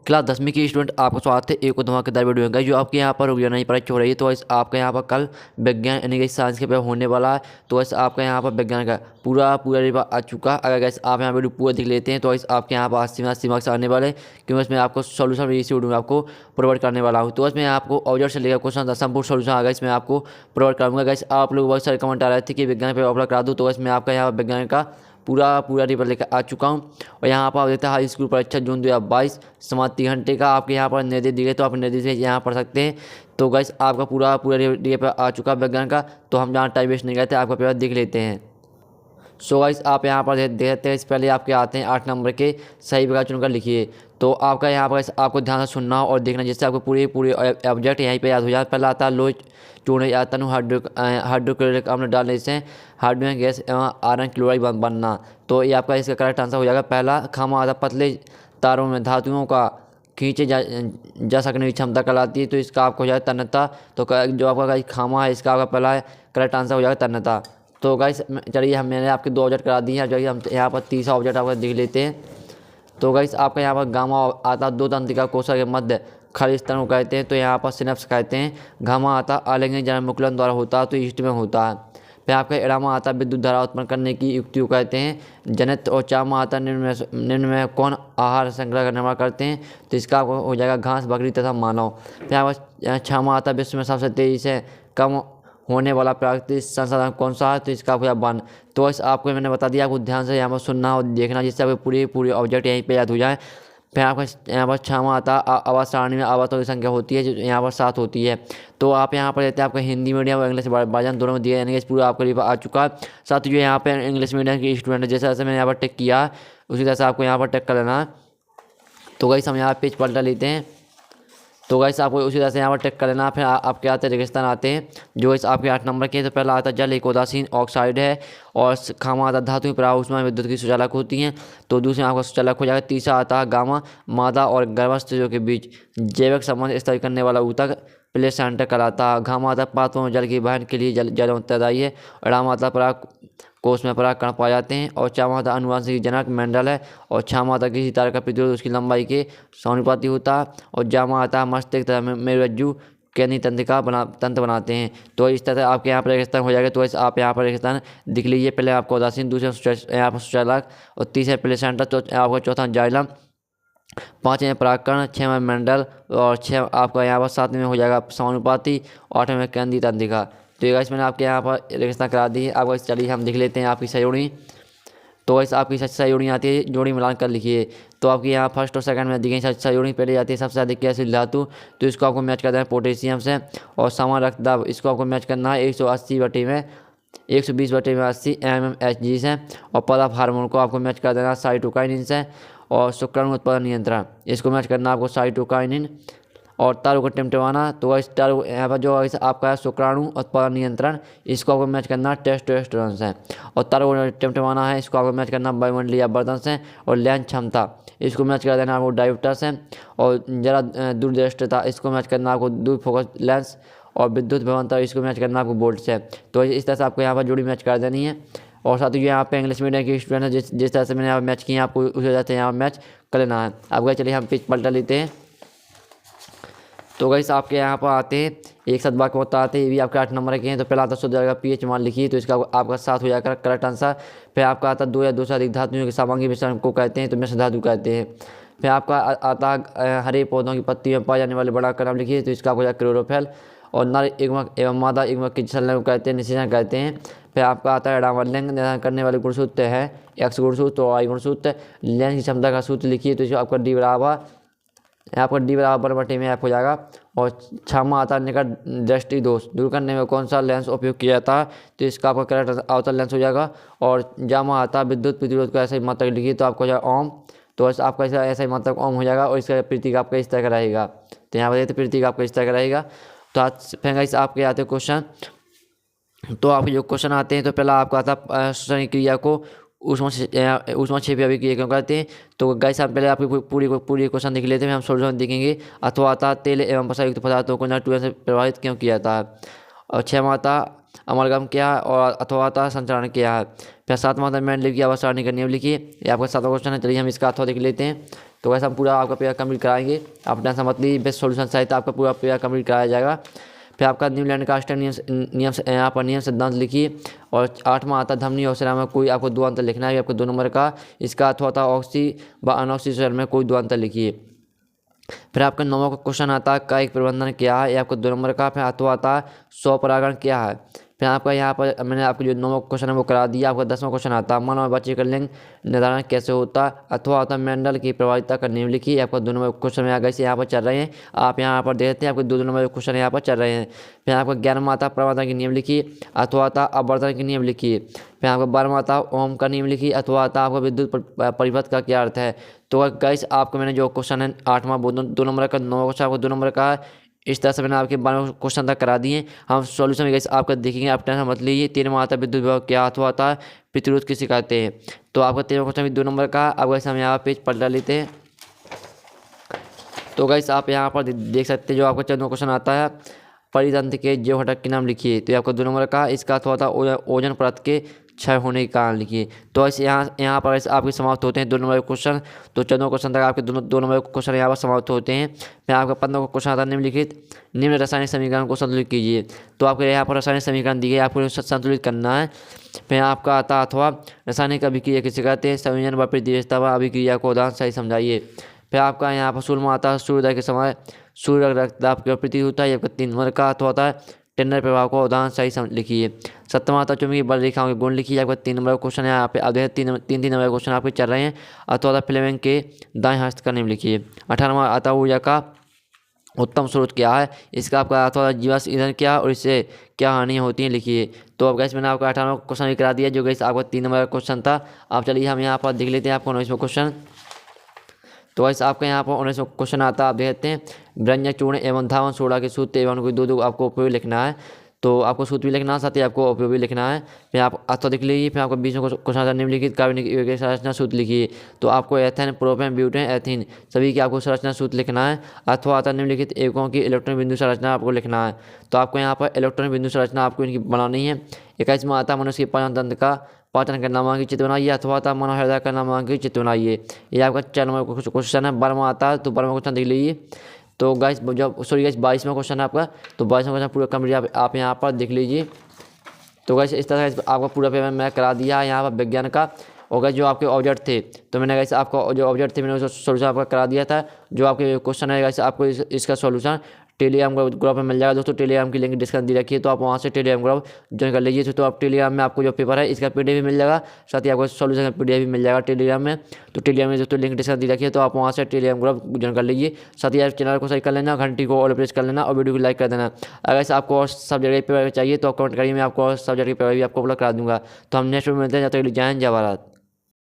Class 10वीं के student आपका स्वागत है एक और धमाकेदार वीडियो में। जो आपके यहाँ पर नहीं पढ़ाई हो रही है तो इस आपका यहाँ पर कल विज्ञान यानी कि साइंस के पेपर होने वाला है। तो इस आपका यहाँ पर विज्ञान का पूरा पेपर आ चुका है। अगर गैस आप यहाँ वीडियो पूरा देख लेते हैं तो इस आपके यहाँ पर 80 मार्क्स आने वाले, क्योंकि इसमें आपको सोल्यूशन इसी वीडियो में आपको प्रोवाइड करने वाला हूँ। तो इसमें आपको ऑब्जेक्ट से लेकर क्वेश्चन संपूर्ण सोल्यूशन आएगा, इसमें आपको प्रोवाइड करूँगा। गैस आप लोग बहुत सारे कमेंट आ रहे थे कि विज्ञान पेपर अपलोड करा दूँ, तो इसमें आपका यहाँ विज्ञान का पूरा पेपर लेकर आ चुका हूँ। और यहाँ पर आप देखते हैं हाई स्कूल परीक्षा जून 2022 समाज 3 घंटे का आपके यहाँ पर निर्देश दिए गए, तो आप निर्देश यहाँ पढ़ सकते हैं। तो गाइस आपका पूरा पेपर आ चुका है विज्ञान का, तो हम जहाँ टाइम वेस्ट नहीं करते आपका पेपर देख लेते हैं। सो गाइस आप यहाँ पर देखते हैं, इस पहले आपके आते हैं 8 नंबर के सही विकल्प चुनकर लिखिए। तो आपका यहाँ पर आपको ध्यान से सुनना और देखना, जिससे आपको पूरे ऑब्जेक्ट यहीं पे याद हो जाए। पहला आता है लोहे चूने या तनु हाइड्रोक्लोरिक अम्ल डालने से हाइड्रोजन गैस एवं आयरन क्लोराइड बनना। तो ये आपका इसका करेक्ट आंसर हो जाएगा पहला। खामा आता पतले तारों में धातुओं का खींचे जा सकने की क्षमता कहलाती है, तो इसका आपको हो जाएगा तन्यता। तो जो आपका खामा है इसका आपका पहला करेक्ट आंसर हो जाएगा तन्यता। तो गाइस चलिए मैंने आपके 2 ऑब्जेक्ट करा दिए हैं, चलिए हम यहाँ पर तीसरा ऑब्जेक्ट आपका देख लेते हैं। तो गाइस आपका यहाँ पर गामा आता 2 तंत्रिका कोशिका के मध्य खली स्तन को कहते हैं, तो यहाँ पर सिनेप्स कहते हैं। घामा आता आलिंगन जन मुकुलन द्वारा होता है, तो ईस्ट में होता है। फिर आपका एडामा आता विद्युत धारा उत्पन्न करने की युक्ति को कहते हैं जनित। और चामा आता निम्न में कौन आहार संग्रह का निर्माण करते हैं, तो इसका आपको हो जाएगा घास, बकरी तथा मानव। फिर आपका छामा आता विश्व में सबसे तेजी से कम होने वाला प्राकृतिक संसाधन कौन सा है, तो इसका आपको वन। तो इस आपको मैंने बता दिया, आपको ध्यान से यहाँ पर सुनना और देखना, जिससे आपको पूरे ऑब्जेक्ट यहीं पे याद हो जाए। फिर आपका यहाँ पर छामा आता आवास सारणी में आवासों की संख्या होती है, जो यहाँ पर 7 होती है। तो आप यहाँ पर देते हैं आपका हिंदी मीडियम और इंग्लिश वर्जन दोनों में दिया, यानी कि पूरा आपका पेपर आ चुका है। साथ ही जो यहाँ पर इंग्लिश मीडियम के स्टूडेंट है, जैसे मैंने यहाँ पर टिक किया उसी तरह से आपको यहाँ पर टिक कर लेना है। तो गाइस हम यहाँ पेज पलटा लेते हैं। तो गाइस आपको उसी तरह से यहाँ पर टिक कर लेना। फिर आपके आते हैं रेगिस्तान आते हैं, जो इस आपके 8 नंबर के। तो पहला आता जल एक उदासीन ऑक्साइड है, और खामा आता धातु प्राय ऊष्मा विद्युत की सुचालक होती हैं, तो दूसरे आपका सुचालक हो जाएगा। तीसरा आता है गामा मादा और गर्भस्थ के बीच जैविक संबंध स्थापित करने वाला ऊतक प्लेसेंटा कहलाता है। घामा आता पात्रों में जल की वहन के लिए जल उत्तरदायी है। और रामाता पराग कोष में परागकण पाए जाते हैं। और चामाता अनुवांशिक जनक मेंडल है। और छामाता किसी तार का प्रतिरोध उसकी लंबाई के समानुपाती होता है। और जामा आता मस्तिष्क तथा मेरुरज्जु केंद्रीय तंत्र बनाते हैं। तो इस तरह आपके यहाँ पर रेगिस्तान हो जाएगा। तो इस आप यहाँ पर रेगिस्तान दिख लीजिए, पहले आपको उदासीन, दूसरे यहाँ पर सुचालक, और तीसरे प्लेसेंटा, तो आपका चौथा जाइलम, 5वें परागकण, 6वें मेंडल, और 6 आपका यहाँ पर 7वें हो जाएगा समानुपाती, 8वें में केंद्रीय तंत्रिका। तो ये गाइस मैंने आपके यहाँ पर रेगिस्तान करा दी है। अब गाइस चलिए हम देख लेते हैं आपकी सही जोड़ी। तो गाइस आपकी सही जोड़ी आती है, जोड़ी मिलान कर लिखिए। तो आपकी यहाँ फर्स्ट और सेकंड में दी गई सही जोड़ी पहले जाती है सबसे अधिक कैल्शियम धातु, तो इसको आपको मैच कर देना है पोटेशियम से। और समान रक्तदाब इसको आपको मैच करना है 120/80 mmHg से। और पदार्थ हार्मोन को आपको मैच कर देना साइटोकाइनिन से। और शुक्राणु उत्पादन नियंत्रण इसको मैच करना आपको साइटोकाइनिन। और तारों को टिमटिमाना, तो इस तारों यहाँ पर जो आपका शुक्राणु उत्पादन नियंत्रण इसको आपको मैच करना टेस्टोस्टेरोन से। और तारों को टिमटिमाना है इसको आपको मैच करना वायुमंडलीय आवर्धन से। और लेंस क्षमता इसको मैच कर देना आपको डायोप्टर से। और जरा दूरदृष्टता इसको मैच करना आपको दूर फोकस लेंस। और विद्युत भवनता इसको मैच करना आपको बोल्ट से। तो इस तरह से आपको यहाँ पर जोड़ी मैच कर देनी है। और साथ ही यहाँ पे इंग्लिश मीडियम के स्टूडेंट है, जिस तरह से मैंने यहाँ मैच किया आपको उसी तरह से यहाँ मैच कर लेना है। अब गए चलिए हम पेज पलटा लेते हैं। तो गाइस आपके यहाँ पर आते हैं एक साथ वाक्य होता आते हैं, ये भी आपके 8 नंबर के हैं। तो पहला आता शुद्ध जल का pH मान लिखिए, तो इसका आपका 7 हो जाएगा करेक्ट आंसर। फिर आपका आता 2 या 2 से अधिक धातुओं के समांगी मिश्रण को कहते हैं, तो मिश्र धातु कहते हैं। फिर आपका आता हरे पौधों की पत्ती में पाए जाने वाले बड़ा का नाम लिखिए, तो इसका आपको क्लोरोफिल। और नर युग्मक एवं मादा युग्मक की संलयन को कहते हैं निषेचन कहते हैं। फिर आपका आता है डामरलिंग निर्धारण करने वाले गुणसूत्र है X गुणसूत्र और Y गुणसूत्र। लेंस की क्षमता का सूत्र लिखिए, तो इसको आपका D बराबर में F हो जाएगा। और छामा आता निकट दृष्टि दोष दूर करने में कौन सा लेंस उपयोग किया जाता है, तो इसका आपका करेक्ट अवतल लेंस हो जाएगा। और जामा आता विद्युत प्रतिरोध को ऐसे ही मात्रक लिखिए, तो आपको हो जाएगा ओम। तो आपका ऐसा ही मात्रक ओम हो जाएगा। और इसका प्रतीक आपका इस तरह का रहेगा। तो यहाँ पर देखते प्रतीक आपका इस तरह का रहेगा। तो आज फिर गाइस आपके आते क्वेश्चन। तो आपके जो क्वेश्चन आते हैं, तो पहला आपका आता श्वसन क्रिया को ऊष्मा क्षेपी अभिक्रिया क्यों कहते हैं। तो गाइस आप पहले आपकी पूरी क्वेश्चन देख लेते हैं, हम सोल्यूशन देखेंगे। अथवा आता तेल एवं वसा युक्त पदार्थों को नाइट्रोजन से प्रभावित क्यों किया जाता है। और 6 आता अमलगम क्या है और अथवा था संचरण क्या है। फिर सातवां था मैंडलीव की आवाज सारणी का नियम लिखिए। ये आपका सातवां क्वेश्चन है। चलिए हम इसका अथवा देख लेते हैं। तो वैसे हम पूरा आपका पेपर कंप्लीट कराएंगे। आप टेंशन मत लीजिए, बेस्ट सॉल्यूशन सहित आपका पूरा पेपर कंप्लीट कराया जाएगा। फिर आपका न्यूलैंड कास्ट नियम यहाँ पर नियम सिद्धांत लिखिए। और 8वां आता धमनी और शिरा में कोई आपको दो अंतर लिखना है, आपको 2 नंबर का। इसका अथवा था ऑक्सी व अनऑक्सी शरीर में कोई दो अंतर लिखिए। फिर आपका 9वां क्वेश्चन आता है कायिक प्रबंधन क्या है, ये आपको 2 नंबर का। फिर अथवा आता है स्वपरागण क्या है। फिर आपका यहाँ पर मैंने आपको जो 9वां क्वेश्चन है वो करा दिया। आपका 10वां क्वेश्चन आता है मानव बच्चे का लिंग निर्धारण कैसे होता है, अथवा आता है मेंडल की प्रभाविता का नियम लिखिए। आपका 2 नंबर क्वेश्चन में आगे से यहाँ पर चल रहे हैं, आप यहाँ पर देखते हैं आपको 2 नंबर क्वेश्चन यहाँ पर चल रहे हैं। फिर आपका 11वां आता प्रवर्तन के नियम लिखिए, अथवा आता अपवर्तन के नियम लिखिए। फिर आपका 12वां आता ओम का नियम लिखिए, अथवा आता आपका विद्युत परिपथ का क्या अर्थ है। तो गाइस आपको मैंने जो क्वेश्चन है 8वां 2 नंबर का, 9वां क्वेश्चन आपको 2 नंबर का है। इस तरह से मैंने आपके 12 क्वेश्चन तक करा दिए। हम सॉल्यूशन गाइस आपका देखेंगे, आप टेंशन मत लीजिए। 13वां आता है विद्युत विभाग क्या अथवा आता है प्रतिरोध किसे कहते हैं। तो आपका 13वां क्वेश्चन भी 2 नंबर का। अब गाइस हम यहाँ पेज पलटा लेते हैं। तो गाइस आप यहाँ पर देख सकते हैं जो आपका 14वां क्वेश्चन आता है परितंत्र के जैव घटक के नाम लिखिए। तो आपको 2 नंबर का। इसका अथवा था ओजोन परत के क्षय होने के कारण लिखिए। तो ऐसे यहाँ पर ऐसे आपके समाप्त होते हैं 2 नंबर के क्वेश्चन। तो 14 क्वेश्चन तक आपके 2 नंबर के क्वेश्चन यहाँ पर समाप्त होते हैं। फिर आपका 15 क्वेश्चन आता है निम्नलिखित निम्न रासायनिक समीकरण को संतुलित कीजिए। तो आपके यहाँ पर रासायनिक समीकरण दिए, आपको संतुलित करना है। फिर आपका आता अथवा रासायनिक अभिक्रिया किसे कहते हैं, संयोजन व प्रतिस्थापन अभिक्रिया को उदाहरण सही समझाइए। फिर आपका यहाँ पर सूर्य में आता है सूर्योदय के समय सूर्य रक्तदाब की प्रतीत होता है, आपका 3 नंबर का। अथवा होता है टेंडर प्रभाव को उदाहरण सही लिखिए। 7वां आता चुंबकीय बल रेखाओं के गुण लिखिए। आपका 3 नंबर क्वेश्चन है। यहाँ पे अब 3 नंबर क्वेश्चन आपके चल रहे हैं। अथवा होता फ्लेमिंग के दाएं हस्त का नियम लिखिए। 18वां आता ऊर्जा का उत्तम स्रोत क्या है, इसका आपका अथवा जीवाश्म ईंधन क्या और इससे क्या हानि होती है लिखिए। तो अब गैस मैंने आपका 18वां क्वेश्चन भी करा दिया जो गैस आपका 3 नंबर का क्वेश्चन था। अब चलिए हम यहाँ पर देख लेते हैं आपको 19वां क्वेश्चन। तो वैसे आपका यहाँ पर 19वां क्वेश्चन आता है, आप देखते हैं व्यंजन चूर्ण एवं धावन सोडा के सूत्र एवं कोई दो आपको उपयोग लिखना है। तो आपको सूत्र भी लिखना है, साथ ही आपको उपयोग भी लिखना है। फिर आप अथवा लिख लीजिए। फिर आपको 20वां क्वेश्चन आता है निम्नलिखित कार्बनिक यौगिक संरचना सूत्र लिखिए। तो आपको एथेन प्रोपेन ब्यूटेन एथीन सभी की आपको संरचना सूत्र लिखना है। अथवा आता है निम्नलिखित एककों की इलेक्ट्रॉन बिंदु संरचना आपको लिखना है। तो आपको यहाँ पर इलेक्ट्रॉन बिंदु संरचना आपको इनकी बनानी है। 21वां आता है मनुष्य के पाचन तंत्र का पाचन का नामांकित चित्र बनाइए। अथवा था मनोहृदय का नामांकित चित्र बनाइए। ये आपका 4 नंबर क्वेश्चन है। 12वां आता है, तो 12वां क्वेश्चन देख लीजिए। तो गाइस जब सॉरी गाइस 22वां क्वेश्चन है आपका। तो 22वां क्वेश्चन पूरा कंप्लीट आप यहाँ पर देख लीजिए। तो गाइस इस तरह से आपका पूरा पेपर मैं करा दिया है यहाँ पर विज्ञान का। और गाइस जो आपके ऑब्जेक्ट थे तो मैंने गाइस आपको जो ऑब्जेक्ट थे मैंने उसका सोल्यूशन आपका करा दिया था। जो आपके क्वेश्चन है गाइस आपको इसका सोल्यूशन टेलीग्राम ग्रुप में मिल जाएगा दोस्तों। टेलीग्राम की लिंक डिस्क्रिप्शन दी रखी है, तो आप वहाँ से टेलीग्राम ग्रुप ज्वाइन कर लीजिए। तो आप टेलीग्राम में आपको जो पेपर है इसका पीडीएफ भी मिल जाएगा, साथ ही आपको सोल्यूशन का पीडीएफ भी मिल जाएगा टेलीग्राम में। तो टेलीग्राम में दोस्तों लिंक डिस्क्रिप्शन दी रखी है, तो आप वहाँ से टेलीग्राम ग्रुप ज्वाइन कर लीजिए। साथ ही आप चैनल को सही कर लेना, घंटी को ऑल प्रेस कर लेना और वीडियो को लाइक कर देना। अगर आपको और सब्जेक्ट के पेपर चाहिए तो कमेंट करिए, मैं आपको और सब्जेक्ट के पेपर भी आपको उपलब्ध करा दूंगा। तो हम नेक्स्ट में मिलते हैं, जब तक जय हिंद जय भारत।